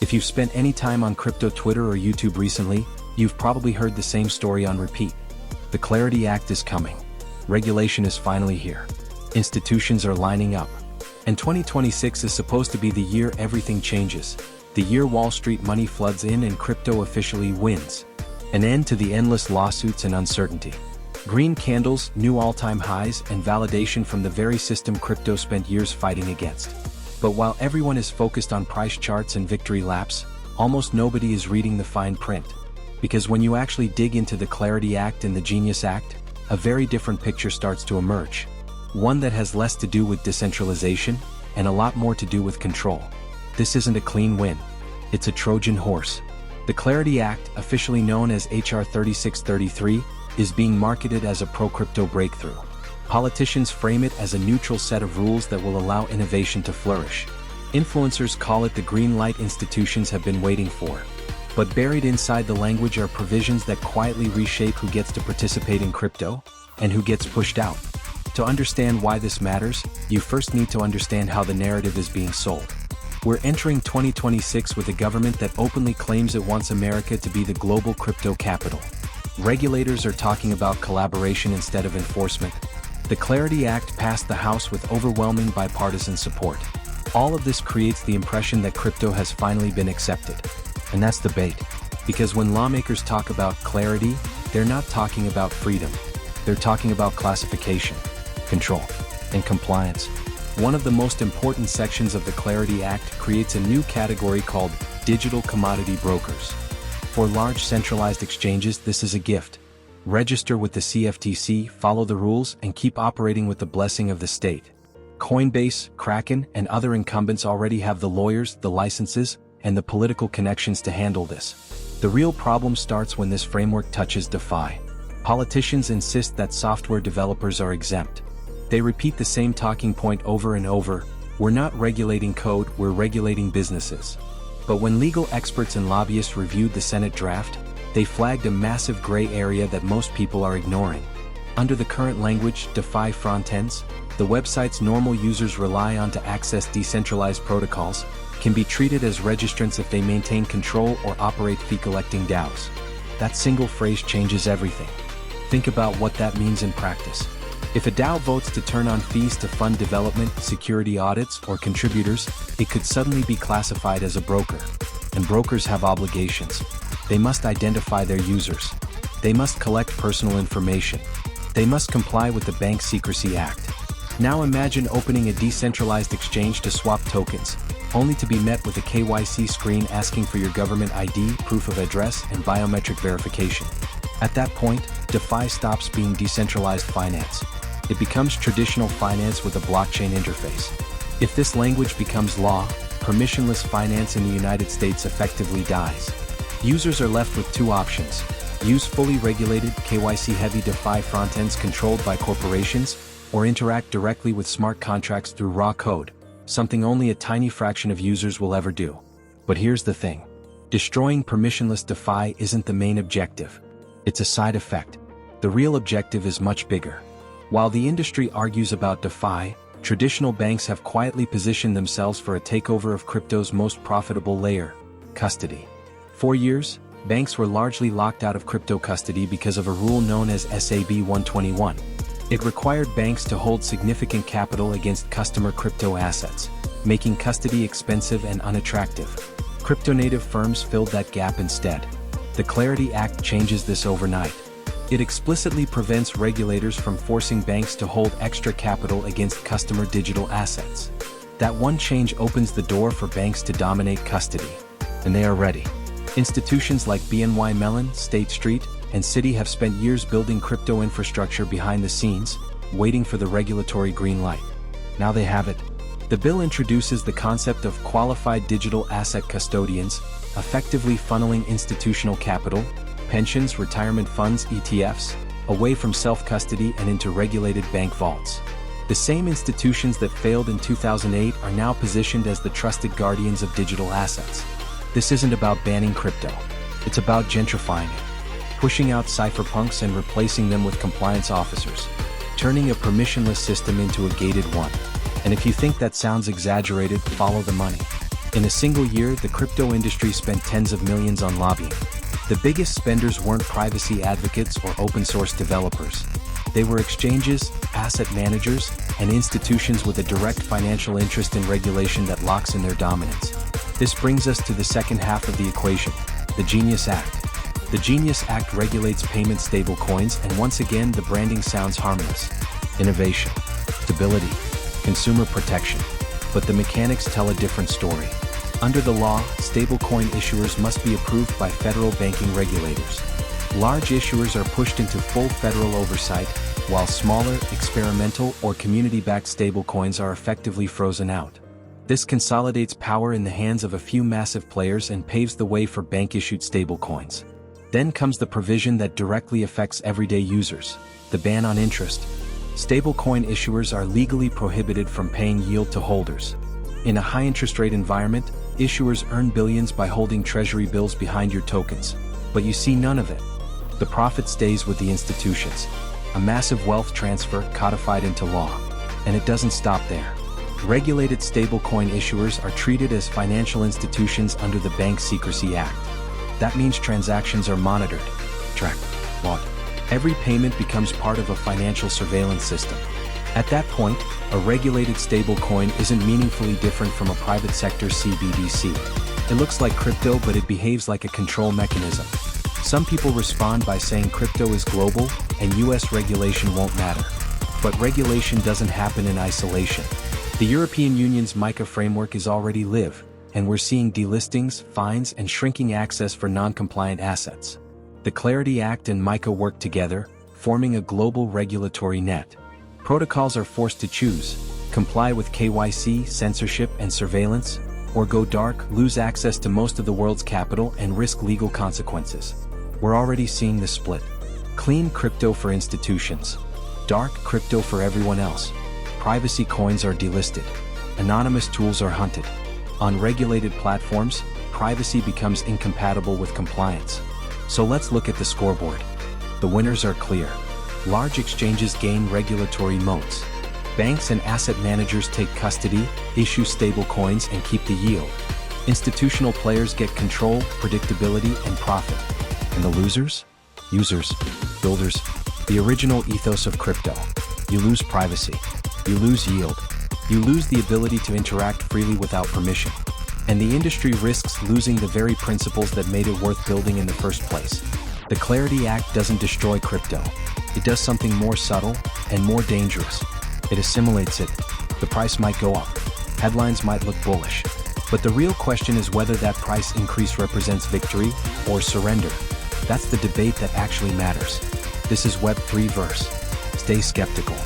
If you've spent any time on crypto Twitter or YouTube recently, you've probably heard the same story on repeat. The Clarity Act is coming. Regulation is finally here. Institutions are lining up. And 2026 is supposed to be the year everything changes. The year Wall Street money floods in and crypto officially wins. An end to the endless lawsuits and uncertainty. Green candles, new all-time highs, and validation from the very system crypto spent years fighting against. But while everyone is focused on price charts and victory laps, almost nobody is reading the fine print. Because when you actually dig into the Clarity Act and the Genius Act, a very different picture starts to emerge. One that has less to do with decentralization, and a lot more to do with control. This isn't a clean win. It's a Trojan horse. The Clarity Act, officially known as HR 3633, is being marketed as a pro-crypto breakthrough. Politicians frame it as a neutral set of rules that will allow innovation to flourish. Influencers call it the green light institutions have been waiting for. But buried inside the language are provisions that quietly reshape who gets to participate in crypto, and who gets pushed out. To understand why this matters, you first need to understand how the narrative is being sold. We're entering 2026 with a government that openly claims it wants America to be the global crypto capital. Regulators are talking about collaboration instead of enforcement. The Clarity Act passed the House with overwhelming bipartisan support. All of this creates the impression that crypto has finally been accepted. And that's the bait. Because when lawmakers talk about clarity, they're not talking about freedom. They're talking about classification, control, and compliance. One of the most important sections of the Clarity Act creates a new category called digital commodity brokers. For large centralized exchanges, this is a gift. Register with the CFTC, follow the rules, and keep operating with the blessing of the state. Coinbase, Kraken, and other incumbents already have the lawyers, the licenses, and the political connections to handle this. The real problem starts when this framework touches DeFi. Politicians insist that software developers are exempt. They repeat the same talking point over and over: we're not regulating code, we're regulating businesses. But when legal experts and lobbyists reviewed the Senate draft, they flagged a massive gray area that most people are ignoring. Under the current language, DeFi frontends, the website's normal users rely on to access decentralized protocols, can be treated as registrants if they maintain control or operate fee-collecting DAOs. That single phrase changes everything. Think about what that means in practice. If a DAO votes to turn on fees to fund development, security audits, or contributors, it could suddenly be classified as a broker. And brokers have obligations. They must identify their users. They must collect personal information. They must comply with the Bank Secrecy Act. Now imagine opening a decentralized exchange to swap tokens, only to be met with a KYC screen asking for your government ID, proof of address, and biometric verification. At that point, DeFi stops being decentralized finance. It becomes traditional finance with a blockchain interface. If this language becomes law, permissionless finance in the United States effectively dies. Users are left with two options: use fully regulated, KYC-heavy DeFi frontends controlled by corporations, or interact directly with smart contracts through raw code, something only a tiny fraction of users will ever do. But here's the thing. Destroying permissionless DeFi isn't the main objective. It's a side effect. The real objective is much bigger. While the industry argues about DeFi, traditional banks have quietly positioned themselves for a takeover of crypto's most profitable layer, custody. For years, banks were largely locked out of crypto custody because of a rule known as SAB 121. It required banks to hold significant capital against customer crypto assets, making custody expensive and unattractive. Crypto-native firms filled that gap instead. The Clarity Act changes this overnight. It explicitly prevents regulators from forcing banks to hold extra capital against customer digital assets. That one change opens the door for banks to dominate custody. And they are ready. Institutions like BNY Mellon, State Street, and Citi have spent years building crypto infrastructure behind the scenes, waiting for the regulatory green light. Now they have it. The bill introduces the concept of qualified digital asset custodians, effectively funneling institutional capital, pensions, retirement funds, ETFs, away from self-custody and into regulated bank vaults. The same institutions that failed in 2008 are now positioned as the trusted guardians of digital assets. This isn't about banning crypto. It's about gentrifying it, pushing out cypherpunks and replacing them with compliance officers, turning a permissionless system into a gated one. And if you think that sounds exaggerated, follow the money. In a single year, the crypto industry spent tens of millions on lobbying. The biggest spenders weren't privacy advocates or open-source developers. They were exchanges, asset managers, and institutions with a direct financial interest in regulation that locks in their dominance. This brings us to the second half of the equation, the Genius Act. The Genius Act regulates payment stablecoins, and once again the branding sounds harmless. Innovation, stability, consumer protection. But the mechanics tell a different story. Under the law, stablecoin issuers must be approved by federal banking regulators. Large issuers are pushed into full federal oversight, while smaller, experimental, or community-backed stablecoins are effectively frozen out. This consolidates power in the hands of a few massive players and paves the way for bank-issued stablecoins. Then comes the provision that directly affects everyday users, the ban on interest. Stablecoin issuers are legally prohibited from paying yield to holders. In a high-interest rate environment, issuers earn billions by holding treasury bills behind your tokens. But you see none of it. The profit stays with the institutions. A massive wealth transfer codified into law. And it doesn't stop there. Regulated stablecoin issuers are treated as financial institutions under the Bank Secrecy Act. That means transactions are monitored, tracked, logged. Every payment becomes part of a financial surveillance system. At that point, a regulated stablecoin isn't meaningfully different from a private sector CBDC. It looks like crypto, but it behaves like a control mechanism. Some people respond by saying crypto is global, and US regulation won't matter. But regulation doesn't happen in isolation. The European Union's MiCA framework is already live, and we're seeing delistings, fines, and shrinking access for non-compliant assets. The Clarity Act and MiCA work together, forming a global regulatory net. Protocols are forced to choose: comply with KYC, censorship, and surveillance, or go dark, lose access to most of the world's capital, and risk legal consequences. We're already seeing the split. Clean crypto for institutions. Dark crypto for everyone else. Privacy coins are delisted. Anonymous tools are hunted. On regulated platforms, privacy becomes incompatible with compliance. So let's look at the scoreboard. The winners are clear. Large exchanges gain regulatory moats. Banks and asset managers take custody, issue stable coins, and keep the yield. Institutional players get control, predictability, and profit. And the losers? Users, builders, the original ethos of crypto. You lose privacy. You lose yield. You lose the ability to interact freely without permission. And the industry risks losing the very principles that made it worth building in the first place. The Clarity Act doesn't destroy crypto. It does something more subtle and more dangerous. It assimilates it. The price might go up. Headlines might look bullish. But the real question is whether that price increase represents victory or surrender. That's the debate that actually matters. This is Web3 Verse. Stay skeptical.